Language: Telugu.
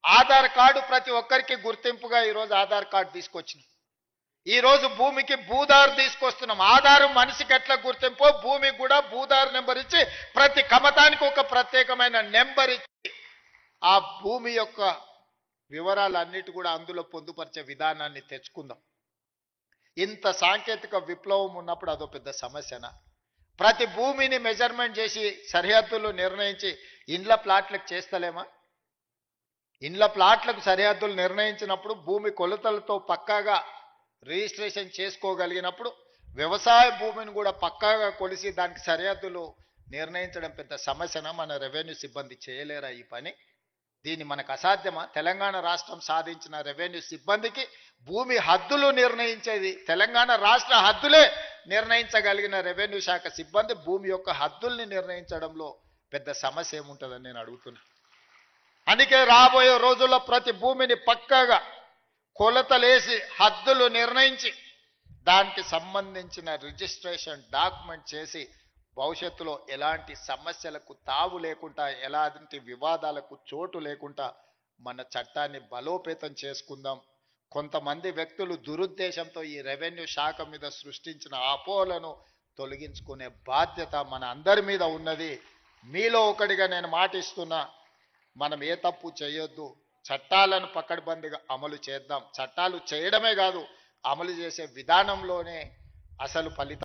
ఆధార్ కార్డు ప్రతి ఒక్కరికి గుర్తింపుగా ఈరోజు ఆధార్ కార్డు తీసుకొచ్చినాం. ఈరోజు భూమికి భూదారు తీసుకొస్తున్నాం. ఆధారు మనిషికి ఎట్లా గుర్తింపో భూమికి కూడా భూదారు నెంబర్ ఇచ్చి ప్రతి కమతానికి ఒక ప్రత్యేకమైన నెంబర్ ఇచ్చి ఆ భూమి యొక్క వివరాలన్నిటి కూడా అందులో పొందుపరిచే విధానాన్ని తెచ్చుకుందాం. ఇంత సాంకేతిక విప్లవం ఉన్నప్పుడు అదో పెద్ద సమస్యనా? ప్రతి భూమిని మెజర్మెంట్ చేసి సరిహద్దులు నిర్ణయించి ఇండ్ల ప్లాట్లకు చేస్తలేమా? ఇండ్ల ప్లాట్లకు సరిహద్దులు నిర్ణయించినప్పుడు భూమి కొలతలతో పక్కాగా రిజిస్ట్రేషన్ చేసుకోగలిగినప్పుడు వ్యవసాయ భూమిని కూడా పక్కాగా కొలిసి దానికి సరిహద్దులు నిర్ణయించడం పెద్ద సమస్యనా? మన రెవెన్యూ సిబ్బంది చేయలేరా ఈ పని? దీన్ని మనకు అసాధ్యమా? తెలంగాణ రాష్ట్రం సాధించిన రెవెన్యూ సిబ్బందికి భూమి హద్దులు నిర్ణయించేది తెలంగాణ రాష్ట్ర హద్దులే నిర్ణయించగలిగిన రెవెన్యూ శాఖ సిబ్బంది భూమి యొక్క హద్దుల్ని నిర్ణయించడంలో పెద్ద సమస్య ఏముంటుందని నేను అడుగుతున్నా. అందుకే రాబోయే రోజుల్లో ప్రతి భూమిని పక్కాగా కొలతలేసి హద్దులు నిర్ణయించి దానికి సంబంధించిన రిజిస్ట్రేషన్ డాక్యుమెంట్ చేసి భవిష్యత్తులో ఎలాంటి సమస్యలకు తావు లేకుండా ఎలాంటి వివాదాలకు చోటు లేకుండా మన చట్టాన్ని బలోపేతం చేసుకుందాం. కొంతమంది వ్యక్తులు దురుద్దేశంతో ఈ రెవెన్యూ శాఖ మీద సృష్టించిన అపోహలను తొలగించుకునే బాధ్యత మన అందరి మీద ఉన్నది. మీలో ఒకటిగా నేను మాటిస్తున్నా, మనం ఏ తప్పు చేయొద్దు. చట్టాలను పకడ్బందీగా అమలు చేద్దాం. చట్టాలు చేయడమే కాదు, అమలు చేసే విధానంలోనే అసలు ఫలితం